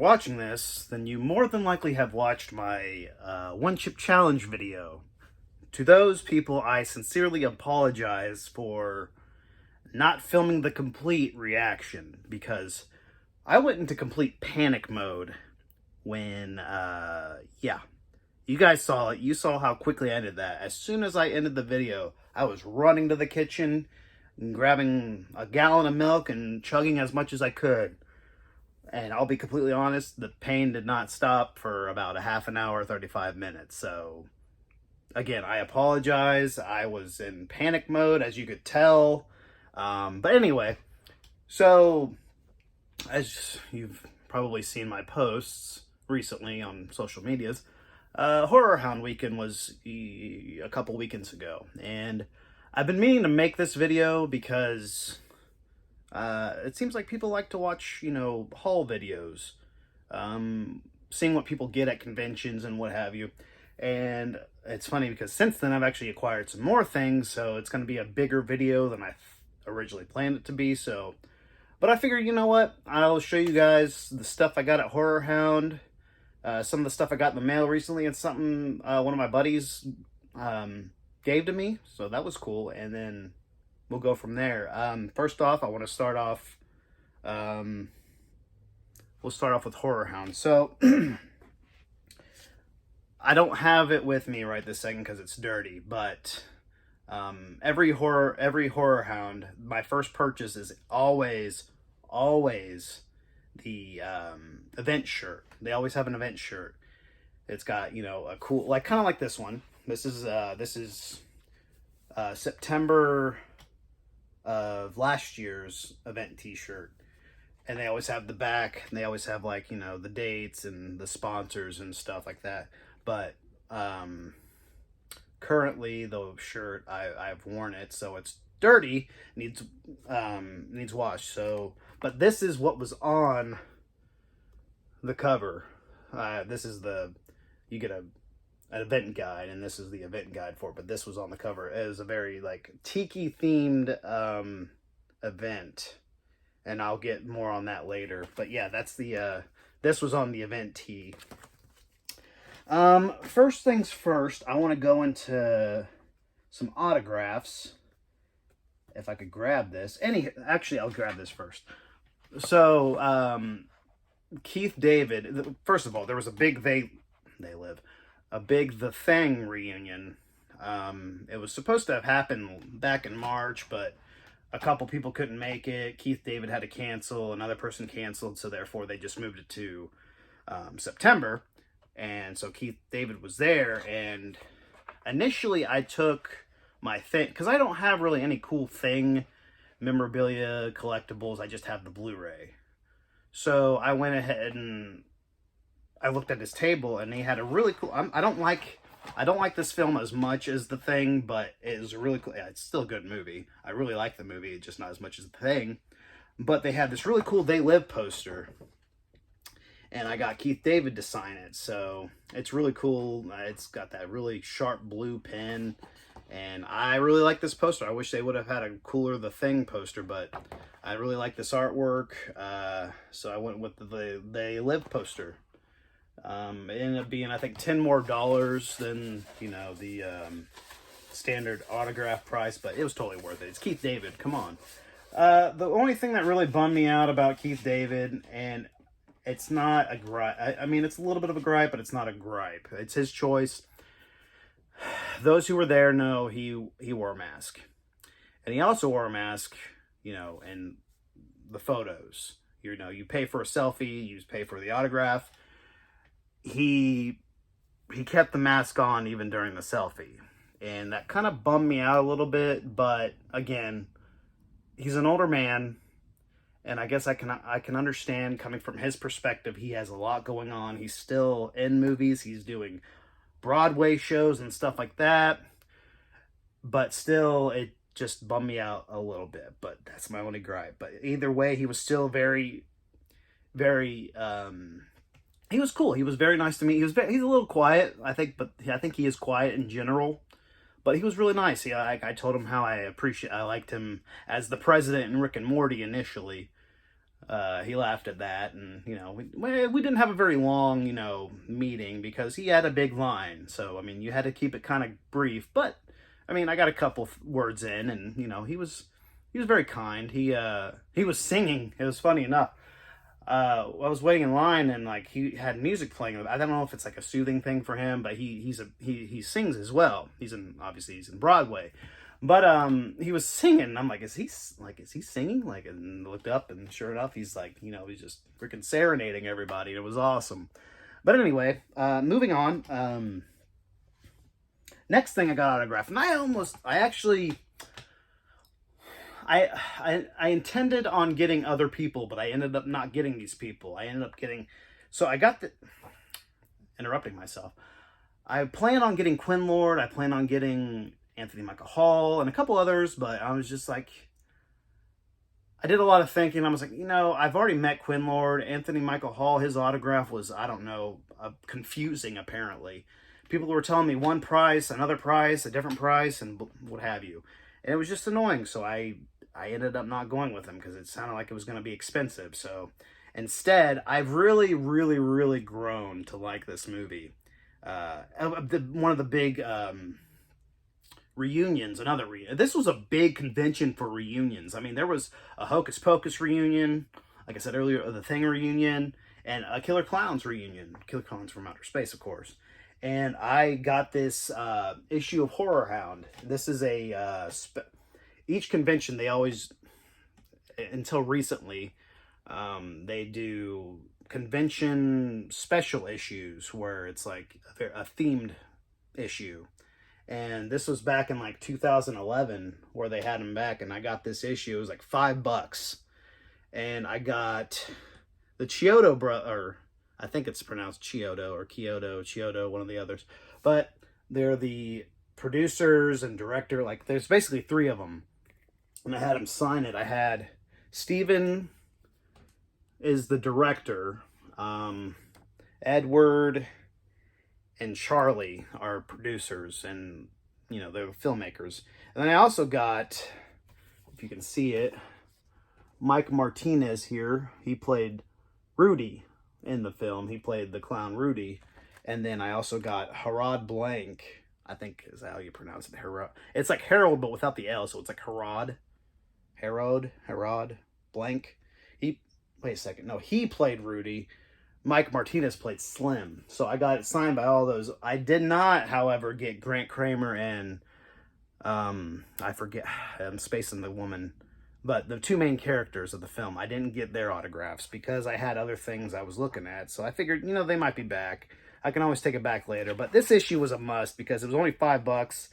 watching this, then you more than likely have watched my one chip challenge video. To those people, I sincerely apologize for not filming the complete reaction, because I went into complete panic mode when, yeah, you guys saw it. You saw how quickly I ended that. As soon as I ended the video, I was running to the kitchen and grabbing a gallon of milk and chugging as much as I could. And I'll be completely honest, the pain did not stop for about a half an hour, 35 minutes. So, again, I apologize. I was in panic mode, as you could tell. But anyway, so as you've probably seen my posts recently on social medias, Horrorhound Weekend was a couple weekends ago. And I've been meaning to make this video because it seems like people like to watch, haul videos, seeing what people get at conventions and what have you. And it's funny because since then I've actually acquired some more things, so it's going to be a bigger video than I originally planned it to be. So, but I figured, you know what? I'll show you guys the stuff I got at Horrorhound, some of the stuff I got in the mail recently, and something one of my buddies gave to me. So that was cool, and then we'll go from there. First off, I want to start off, we'll start off with Horrorhound. So, I don't have it with me right this second because it's dirty, but every Horrorhound, my first purchase is always the event shirt. They always have an event shirt. It's got, a cool, like, kind of like this one. This is September of last year's event t-shirt, and they always have the back, and they always have, like, the dates and the sponsors and stuff like that. But currently the shirt, I've worn it, so it's dirty, needs wash. So, but this is what was on the cover. This is you get an event guide, and this is the event guide for it, but this was on the cover as a very, like, Tiki themed event, and I'll get more on that later. But yeah, that's this was on the event tee. First things first, I want to go into some autographs. If I could grab this. Actually, I'll grab this first. So, Keith David, first of all, there was a big a big The Thing reunion. It was supposed to have happened back in March, but a couple people couldn't make it. Keith David had to cancel, another person canceled, so therefore they just moved it to September. And so Keith David was there, and initially I took my Thing, because I don't have really any cool Thing memorabilia collectibles. I just have the Blu-ray. So I went ahead and I looked at his table, and he had a really cool, I don't like this film as much as The Thing, but it is really cool. Yeah, it's still a good movie. I really like the movie, just not as much as The Thing. But they had this really cool They Live poster, and I got Keith David to sign it. So it's really cool. It's got that really sharp blue pen, and I really like this poster. I wish they would have had a cooler The Thing poster, but I really like this artwork. So I went with the They Live poster. It ended up being, I think, $10 more than, the standard autograph price, but it was totally worth it. It's Keith David. Come on. The only thing that really bummed me out about Keith David, and it's not a gripe. I mean, it's a little bit of a gripe, but it's not a gripe. It's his choice. Those who were there know he wore a mask. And he also wore a mask, in the photos. You pay for a selfie, you pay for the autograph. He kept the mask on even during the selfie. And that kind of bummed me out a little bit, but again, he's an older man. And I guess I can understand, coming from his perspective, he has a lot going on. He's still in movies. He's doing Broadway shows and stuff like that. But still, it just bummed me out a little bit. But that's my only gripe. But either way, he was still very, very, he was cool. He was very nice to me. He's a little quiet, I think, but I think he is quiet in general. But he was really nice. I told him how I liked him as the president in Rick and Morty initially. He laughed at that, and we didn't have a very long meeting because he had a big line. So I mean, you had to keep it kind of brief. But I mean, I got a couple words in, and he was very kind. He was singing. It was funny enough. I was waiting in line, and like he had music playing. I don't know if it's like a soothing thing for him, but he sings as well. Obviously he's in Broadway. But he was singing. I'm like, is he singing? Like, and looked up, and sure enough, he's like, he's just freaking serenading everybody. It was awesome. But anyway, moving on. Next thing I got autographed, and I intended on getting other people, but I ended up not getting these people. So I got interrupting myself. I plan on getting Quinlord. I plan on getting Anthony Michael Hall and a couple others, but I was just like, I did a lot of thinking. I was like, I've already met Quinlord. Anthony Michael Hall, his autograph was, I don't know, confusing apparently. People were telling me one price, another price, a different price, and what have you. And it was just annoying, so I ended up not going with him because it sounded like it was going to be expensive. So instead, I've really, really, really grown to like this movie. One of the big reunions, this was a big convention for reunions. I mean, there was a Hocus Pocus reunion, like I said earlier, the Thing reunion, and a Killer Klowns reunion. Killer Klowns from Outer Space, of course. And I got this issue of Horrorhound. This is each convention, they always, until recently, they do convention special issues where it's like a themed issue. And this was back in like 2011 where they had them back, and I got this issue. It was like $5. And I got the Chiodo brother, I think it's pronounced Chiodo or Chiodo, one of the others. But they're the producers and director, like there's basically three of them. And I had them sign it. I had Steven is the director, Edward and Charlie are producers, and they're filmmakers. And then I also got, if you can see it, Mike Martinez here. He played Rudy in the film. He played the clown Rudy. And then I also got Harrod Blank, I think is how you pronounce it. It's like Harold, but without the L, so it's like Harrod Blank. Wait a second. No, he played Rudy. Mike Martinez played Slim. So I got it signed by all those. I did not, however, get Grant Kramer and I forget, I'm spacing the woman, but the two main characters of the film, I didn't get their autographs because I had other things I was looking at. So I figured, they might be back. I can always take it back later. But this issue was a must because it was only $5,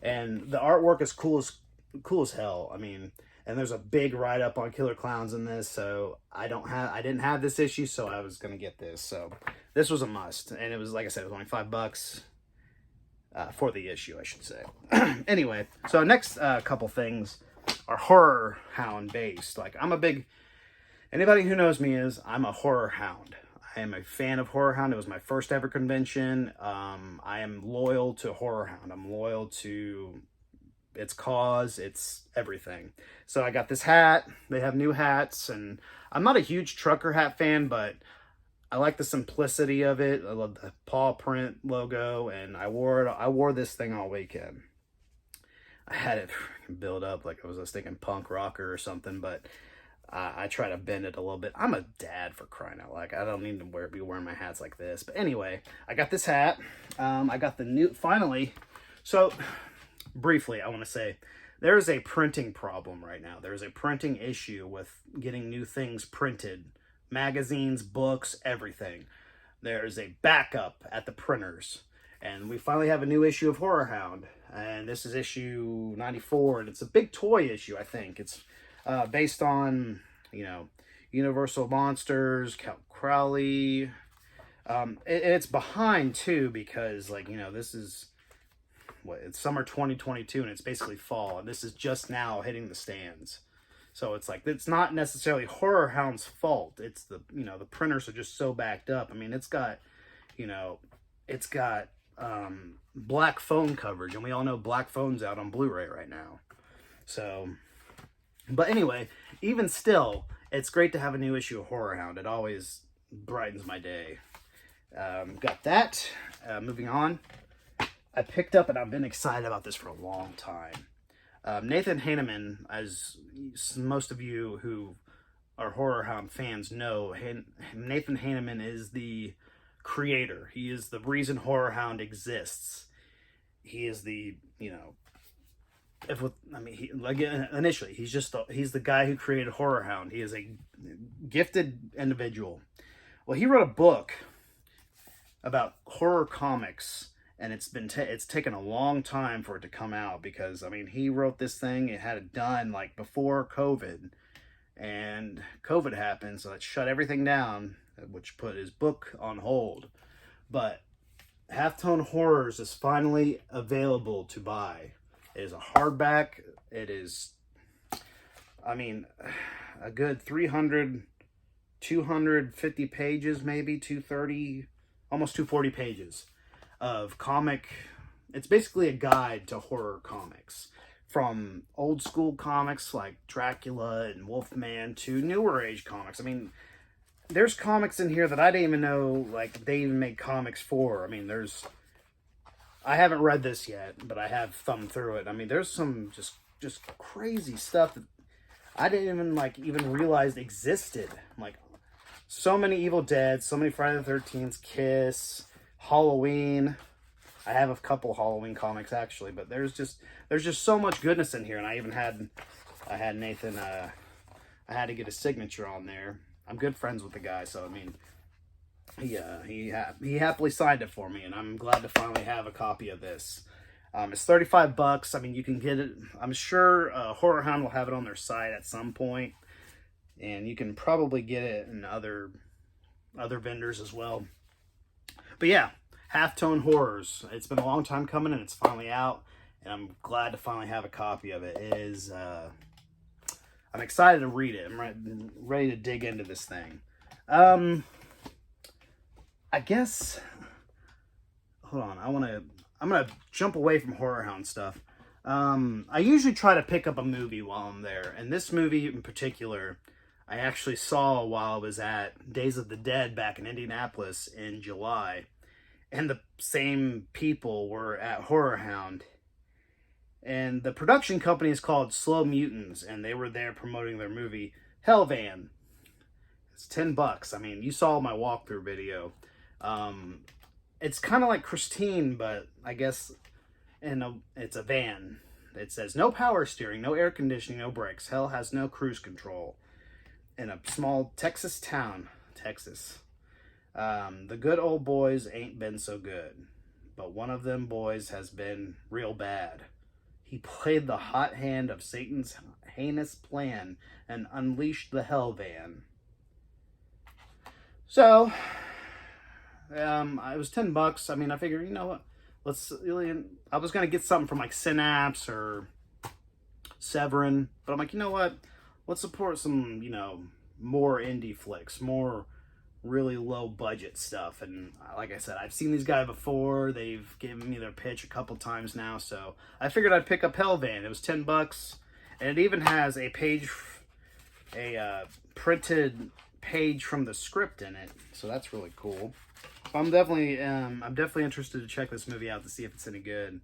and the artwork is cool as hell. I mean, and there's a big write-up on Killer Klowns in this, so I didn't have this issue, so I was gonna get this. So this was a must, and it was, like I said, it was only $5 for the issue, I should say. Anyway, so next couple things are Horrorhound based. Like, anybody who knows me I'm a horror hound. I am a fan of Horrorhound. It was my first ever convention. I am loyal to Horrorhound. I'm loyal to its cause, its everything. So I got this hat. They have new hats, and I'm not a huge trucker hat fan, but I like the simplicity of it. I love the paw print logo, and I wore this thing all weekend. I had it built up like I was thinking punk rocker or something, but I try to bend it a little bit. I'm a dad, for crying out loud. I don't need to be wearing my hats like this. But anyway, I got this hat. I got the new, finally. So briefly, I want to say there is a printing problem right now. There is a printing issue with getting new things printed. Magazines, books, everything. There's a backup at the printers. And we finally have a new issue of Horrorhound. And this is issue 94. And it's a big toy issue, I think. It's based on, Universal Monsters, Count Crowley. It's behind, too, because, this is, it's summer 2022, and it's basically fall. And this is just now hitting the stands. So it's like, it's not necessarily Horrorhound's fault. It's the printers are just so backed up. I mean, it's got black phone coverage, and we all know black phone's out on Blu-ray right now. So, but anyway, even still, it's great to have a new issue of Horrorhound. It always brightens my day. Got that. Moving on. I picked up, and I've been excited about this for a long time. Nathan Heineman, as most of you who are Horrorhound fans know, Nathan Heineman is the creator. He is the reason Horrorhound exists. He is the, initially, he's the guy who created Horrorhound. He is a gifted individual. Well, he wrote a book about horror comics, and it's taken a long time for it to come out because, he wrote this thing, it had it done like before COVID, and COVID happened, so it shut everything down, which put his book on hold. But Halftone Horrors is finally available to buy. It is a hardback. It is, a good 300, 250 pages, maybe 230, almost 240 pages of comic. It's basically a guide to horror comics, from old school comics like Dracula and Wolfman to newer age comics. There's comics in here that I didn't even know like they even make comics for. I haven't read this yet, but I have thumbed through it. There's some just crazy stuff that I didn't even realize existed. Like so many Evil Dead, so many Friday the 13th, Kiss, Halloween. I have a couple Halloween comics actually, but there's just so much goodness in here, and I had Nathan. I had to get a signature on there. I'm good friends with the guy, so he happily signed it for me, and I'm glad to finally have a copy of this. It's $35. You can get it. I'm sure Horrorhound will have it on their site at some point, and you can probably get it in other vendors as well. But yeah, Halftone Horrors. It's been a long time coming, and it's finally out, and I'm glad to finally have a copy of it. It is. I'm excited to read it. I'm ready to dig into this thing. I guess. Hold on. I'm gonna jump away from Horrorhound stuff. I usually try to pick up a movie while I'm there, and this movie in particular, I actually saw while I was at Days of the Dead back in Indianapolis in July, and the same people were at Horrorhound. And the production company is called Slow Mutants, and they were there promoting their movie Hellvan. It's $10. You saw my walkthrough video. It's kind of like Christine, but I guess it's a van. It says no power steering, no air conditioning, no brakes. Hell has no cruise control. In a small Texas town, Texas. The good old boys ain't been so good, but one of them boys has been real bad. He played the hot hand of Satan's heinous plan and unleashed the hell van. So, it was $10. I figured, you know what? I was going to get something from like Synapse or Severin, but I'm like, you know what? Let's support some, more indie flicks, more really low budget stuff. And like I said, I've seen these guys before. They've given me their pitch a couple times now, so I figured I'd pick up Hellvan. It was $10, and it even has a printed page from the script in it, so that's really cool. So I'm definitely interested to check this movie out to see if it's any good.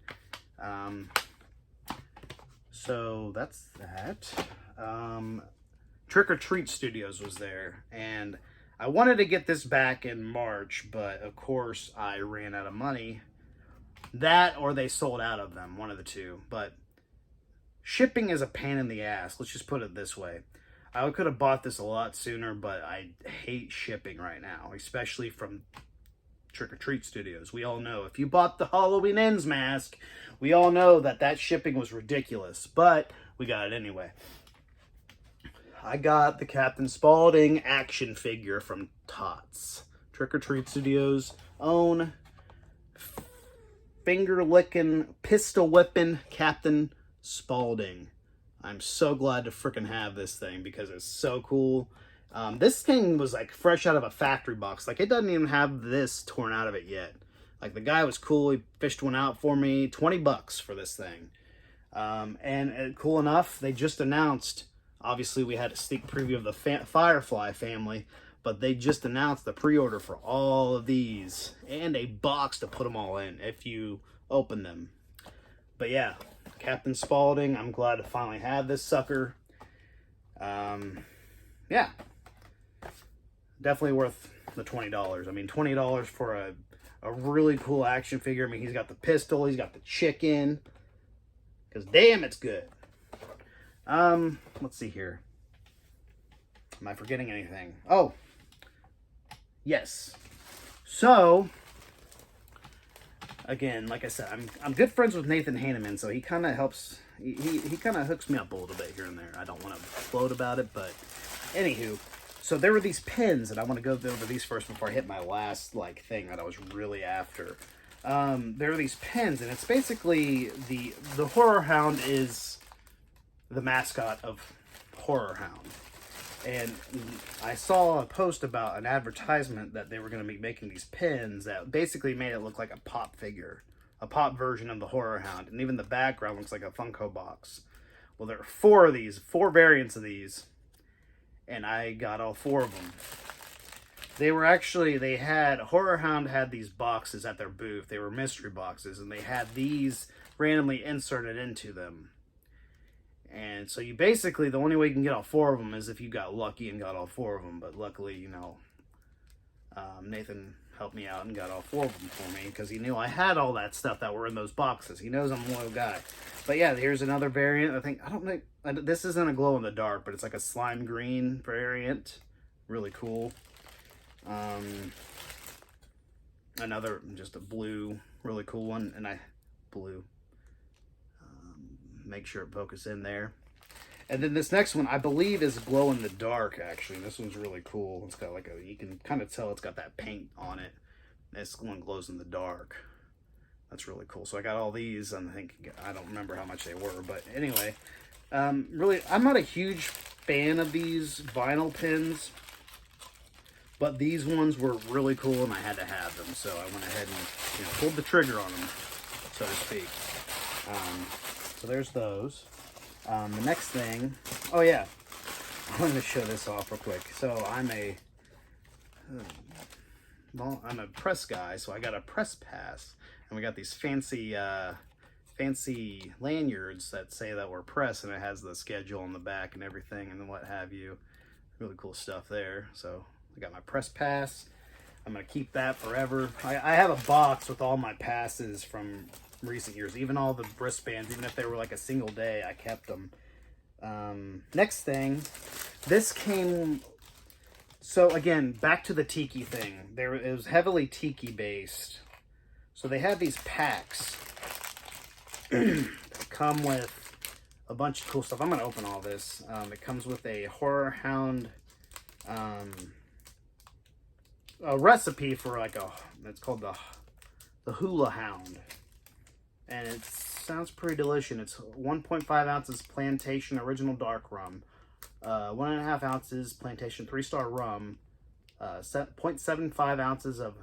So that's that. Trick or Treat Studios was there, and I wanted to get this back in March, but of course I ran out of money. That or they sold out of them, one of the two. But shipping is a pain in the ass. Let's just put it this way. I could have bought this a lot sooner, but I hate shipping right now, especially from Trick or Treat Studios. We all know, if you bought the Halloween Ends mask, we all know that shipping was ridiculous, but we got it anyway. I got the Captain Spaulding action figure from TOTS. Trick or Treat Studios' own finger-licking, pistol-whipping Captain Spaulding. I'm so glad to freaking have this thing because it's so cool. This thing was like fresh out of a factory box. Like, it doesn't even have this torn out of it yet. Like, the guy was cool. He fished one out for me. $20 for this thing. And cool enough, they just announced Obviously, we had a sneak preview of the Firefly family, but they just announced the pre-order for all of these and a box to put them all in if you open them. But yeah, Captain Spaulding, I'm glad to finally have this sucker. Yeah, definitely worth the $20. I mean, $20 for a really cool action figure. I mean, he's got the pistol, he's got the chicken, because damn, it's good. Let's see here. Am I forgetting anything? Oh, yes. So, again, like I said, I'm good friends with Nathan Hanneman, so he kind of helps. He kind of hooks me up a little bit here and there. I don't want to float about it, but anywho, so there were these pins, and I want to go over these first before I hit my last thing that I was really after. There are these pins, and it's basically the Horrorhound is the mascot of Horrorhound. And I saw a post about an advertisement that they were going to be making these pins that basically made it look like a pop figure, a pop version of the Horrorhound, and even the background looks like a Funko box. Well, there are 4 of these, 4 variants of these, and I got all 4 of them. Horrorhound had these boxes at their booth. They were mystery boxes, and they had these randomly inserted into them. And so you basically, the only way you can get all 4 of them is if you got lucky and got all 4 of them. But luckily, Nathan helped me out and got all 4 of them for me because he knew I had all that stuff that were in those boxes. He knows I'm a loyal guy. But yeah, here's another variant. I don't know, this isn't a glow in the dark, but it's like a slime green variant. Really cool. Another, just a blue, really cool one. And blue. Make sure it focuses in there. And then this next one, I believe, is glow in the dark, actually. This one's really cool. It's got you can kind of tell it's got that paint on it. This one glows in the dark. That's really cool. So I got all these, and I don't remember how much they were, but anyway. Really, I'm not a huge fan of these vinyl pins, but these ones were really cool, and I had to have them. So I went ahead and pulled the trigger on them, so to speak. So there's those. The next thing, oh yeah, I wanted to show this off real quick. So I'm a press guy, so I got a press pass, and we got these fancy lanyards that say that we're press, and it has the schedule on the back and everything, and then what have you. Really cool stuff there. So I got my press pass. I'm gonna keep that forever. I have a box with all my passes from recent years, even all the wristbands, even if they were like a single day, I kept them. Next thing, this came, so again, back to the Tiki thing. It was heavily Tiki based. So they have these packs that come with a bunch of cool stuff. I'm going to open all this. It comes with a Horrorhound, a recipe for it's called the Hula Hound. And it sounds pretty delicious. It's 1.5 ounces plantation original dark rum, 1.5 ounces plantation 3-star rum, 0.75 ounces of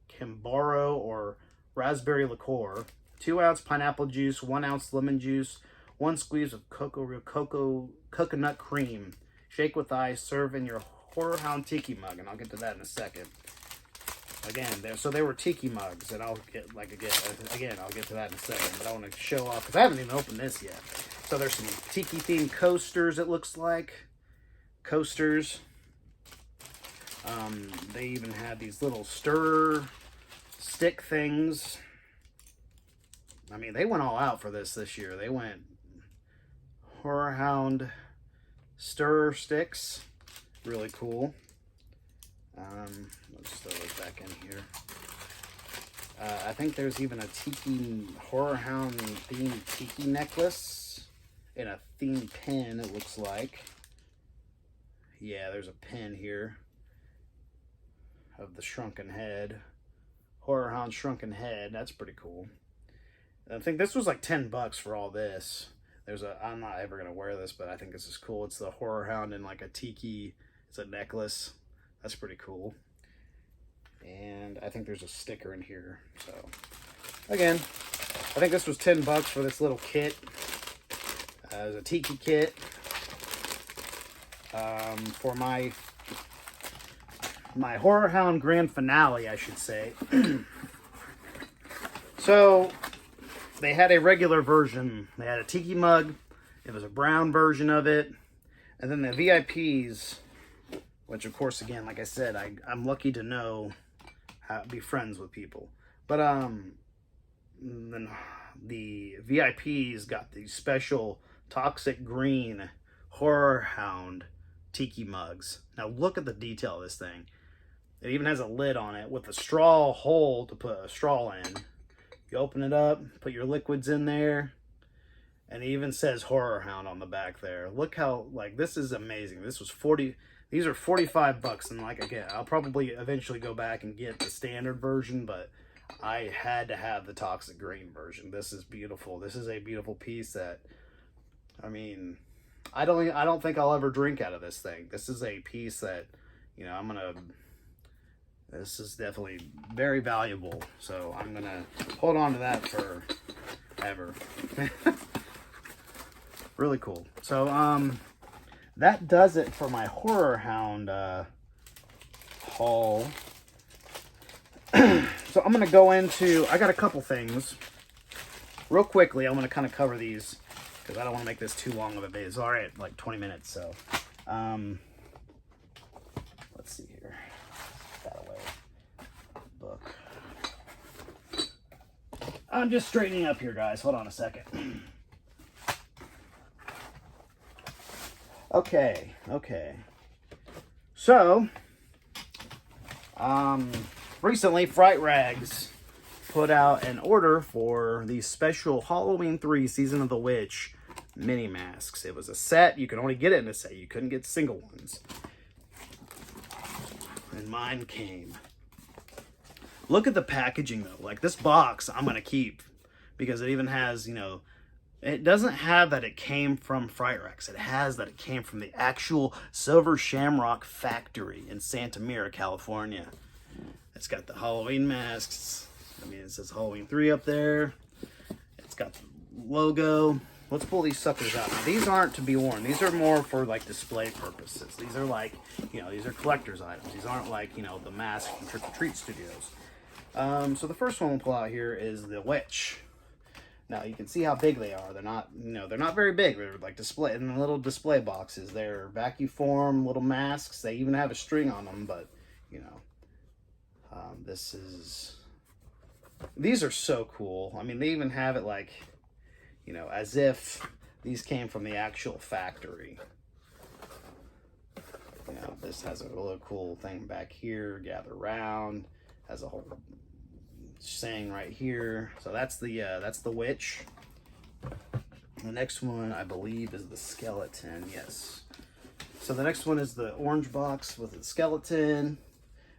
Cambaro or raspberry liqueur, 2 ounce pineapple juice, 1 ounce lemon juice, 1 squeeze of coconut cream. Shake with ice. Serve in your Horrorhound Tiki mug, and I'll get to that in a second. Again, they were Tiki mugs, and I'll get I'll get to that in a second, but I want to show off, because I haven't even opened this yet. So there's some Tiki-themed coasters, it looks like. Coasters. They even had these little stir stick things. I mean, they went all out for this year. They went Horrorhound stir sticks. Really cool. Let's throw those back in here. I think there's even a Tiki Horrorhound themed Tiki necklace and a themed pin, it looks like. Yeah, there's a pin here of the shrunken head. Horrorhound shrunken head. That's pretty cool. I think this was like $10 for all this. I'm not ever going to wear this, but I think this is cool. It's the Horrorhound in like a Tiki. It's a necklace. That's pretty cool. And I think there's a sticker in here. So, again, I think this was $10 for this little kit. It was a Tiki kit. for my Horrorhound grand finale, I should say. So they had a regular version. They had a Tiki mug. It was a brown version of it. And then the VIPs, which of course, again, like I said, I'm lucky to know how to be friends with people. But then the VIPs got the special toxic green Horrorhound Tiki mugs. Now look at the detail of this thing. It even has a lid on it with a straw hole to put a straw in. You open it up, put your liquids in there, and it even says Horrorhound on the back there. Look how, like, this is amazing. This was 40, these are 45 bucks, and like, again, I'll probably eventually go back and get the standard version, but I had to have the toxic green version. This is beautiful. This is a beautiful piece that, I mean, I don't think I'll ever drink out of this thing. This is a piece that, you know, this is definitely very valuable. So I'm gonna hold on to that forever. Really cool. So that does it for my Horrorhound haul. So I'm gonna go into, I got a couple things real quickly. I'm gonna kind of cover these because I don't want to make this too long of a video. It's alright, like 20 minutes. So let's see here. That away. Book. I'm just straightening up here, guys. Hold on a second. Okay. So, recently, Fright Rags put out an order for the special Halloween 3 Season of the Witch mini masks. It was a set. You could only get it in a set. You couldn't get single ones. And mine came. Look at the packaging, though. Like, this box I'm going to keep because it even has, you know, it doesn't have that it came from Fright Rags. It has that it came from the actual Silver Shamrock factory in Santa Mira, California. It's got the Halloween masks. I mean, it says Halloween 3 up there. It's got the logo. Let's pull these suckers out. Now, these aren't to be worn. These are more for, like, display purposes. These are, like, you know, these are collector's items. These aren't, like, you know, the mask from Trick or Treat Studios. So the first one we'll pull out here is the Witch. Now, you can see how big they are. They're not, you know, they're not very big. They're like display in little display boxes. They're vacuum form little masks. They even have a string on them, but, you know, these are so cool. I mean, they even have it like, you know, as if these came from the actual factory. You know, this has a really cool thing back here. Gather round. Has a whole saying right here. So that's the Witch. The next one, I believe, is the skeleton. Yes. So the next one is the orange box with the skeleton.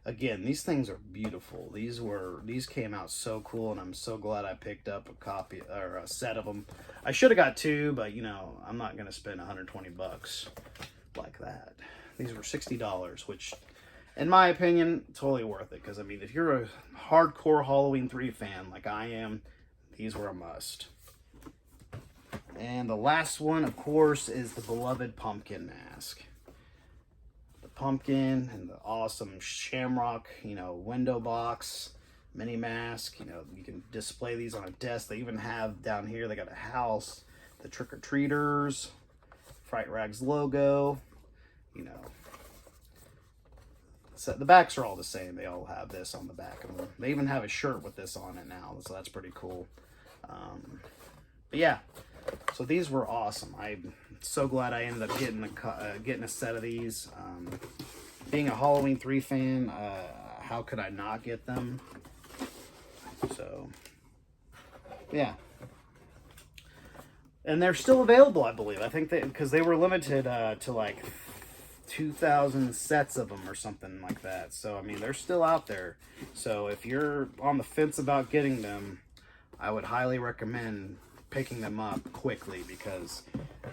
Again, these things are beautiful. These came out so cool, and I'm so glad I picked up a copy or a set of them. I should have got two, but you know, I'm not gonna spend 120 bucks like that. These were $60, which, in my opinion, totally worth it. Because I mean, if you're a hardcore Halloween 3 fan like I am, these were a must. And the last one, of course, is the beloved pumpkin mask. Pumpkin and the awesome shamrock, you know, window box mini mask. You know, you can display these on a desk. They even have down here, they got a house, the trick-or-treaters, Fright Rags logo, you know. So the backs are all the same. They all have this on the back of them. They even have a shirt with this on it now, so that's pretty cool. But yeah, so these were awesome. I'm so glad I ended up getting a set of these. Being a Halloween 3 fan, how could I not get them? So, yeah. And they're still available, I believe. I think because they were limited to like 2,000 sets of them or something like that. So, I mean, they're still out there. So, if you're on the fence about getting them, I would highly recommend picking them up quickly because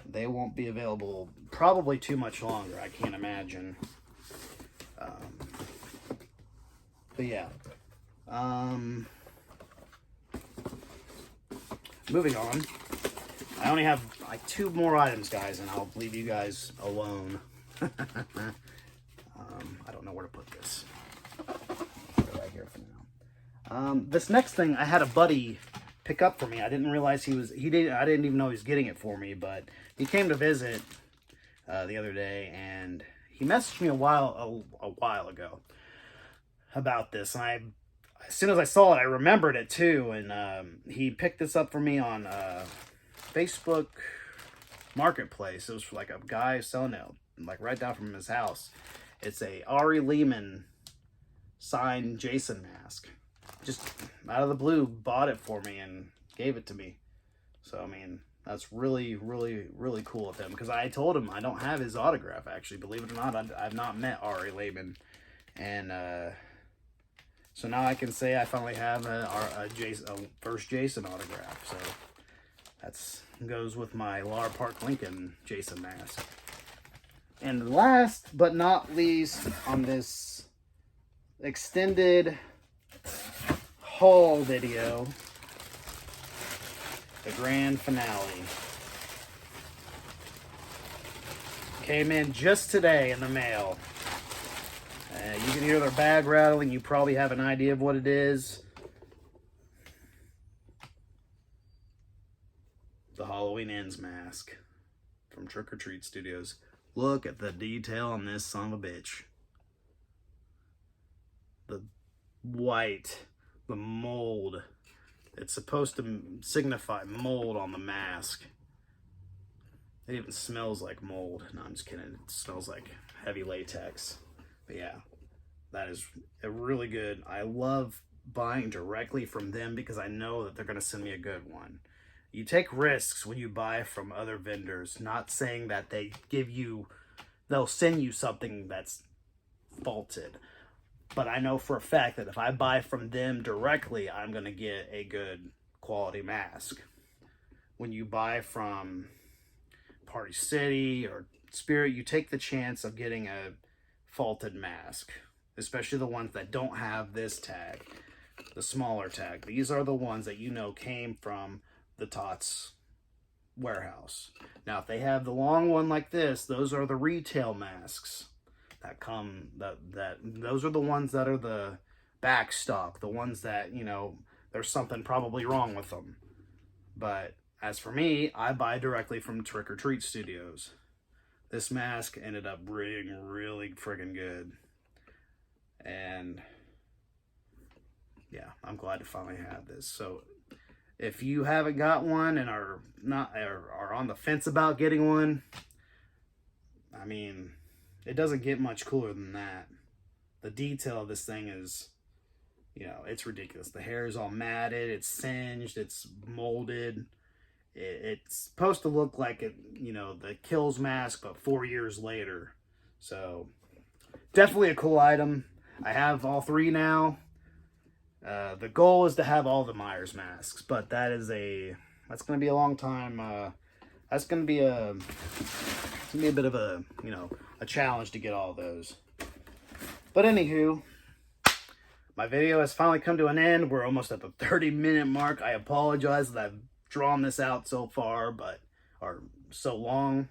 they won't be available probably too much longer. I can't imagine. But yeah. Moving on. I only have like 2 more items, guys, and I'll leave you guys alone. I don't know where to put this. Put it right here for now. This next thing, I had a buddy pick up for me. I didn't realize I didn't even know he was getting it for me, but he came to visit the other day, and he messaged me a while ago about this, and as soon as I saw it, I remembered it too, and he picked this up for me on Facebook Marketplace. It was like a guy selling it like right down from his house. It's a Ari Lehman signed Jason mask. Just out of the blue, bought it for me and gave it to me. So I mean, that's really, really, really cool of him, because I told him I don't have his autograph, actually. Believe it or not, I've not met Ari Lehman. And so now I can say I finally have a first Jason autograph. So that's goes with my Lar Park Lincoln Jason mask. And last but not least, on this extended haul video, the grand finale came in just today in the mail. You can hear their bag rattling. You probably have an idea of what it is. The Halloween Ends mask from Trick or Treat Studios. Look at the detail on this son of a bitch. The white, the mold. It's supposed to signify mold on the mask. It even smells like mold. No, I'm just kidding. It smells like heavy latex. But yeah, that is a really good. I love buying directly from them because I know that they're going to send me a good one. You take risks when you buy from other vendors, not saying that they'll send you something that's faulted. But I know for a fact that if I buy from them directly, I'm going to get a good quality mask. When you buy from Party City or Spirit, you take the chance of getting a faulted mask, especially the ones that don't have this tag, the smaller tag. These are the ones that you know came from the TOTS warehouse. Now, if they have the long one like this, those are the retail masks that come, those are the ones that are the back stock, the ones that, you know, there's something probably wrong with them. But as for me, I buy directly from Trick or Treat Studios. This mask ended up being really friggin' good. And yeah, I'm glad to finally have this. So if you haven't got one and are on the fence about getting one, I mean, it doesn't get much cooler than that. The detail of this thing is, you know, it's ridiculous. The hair is all matted, it's singed, it's molded. It's supposed to look like it, you know, the Kills mask, but 4 years later. So definitely a cool item. I have all three now. The goal is to have all the Myers masks, but that's going to be a long time. That's going to be a bit of a, you know, a challenge to get all those. But anywho, my video has finally come to an end. We're almost at the 30-minute mark. I apologize that I've drawn this out so far, or so long.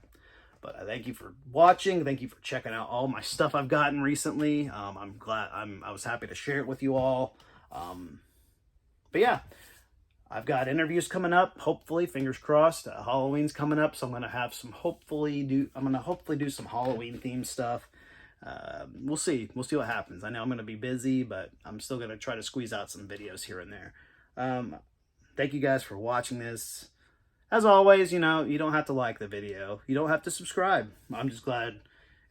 But I thank you for watching. Thank you for checking out all my stuff I've gotten recently. I'm glad. I was happy to share it with you all. But yeah, I've got interviews coming up. Hopefully, fingers crossed. Halloween's coming up, so I'm gonna have some. I'm gonna hopefully do some Halloween themed stuff. We'll see. We'll see what happens. I know I'm gonna be busy, but I'm still gonna try to squeeze out some videos here and there. Thank you guys for watching this. As always, you know, you don't have to like the video. You don't have to subscribe. I'm just glad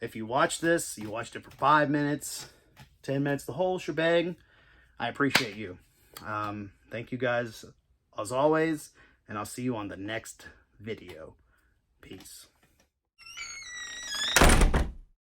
if you watch this, you watched it for 5 minutes, 10 minutes, the whole shebang. I appreciate you. Thank you guys as always, and I'll see you on the next video. Peace.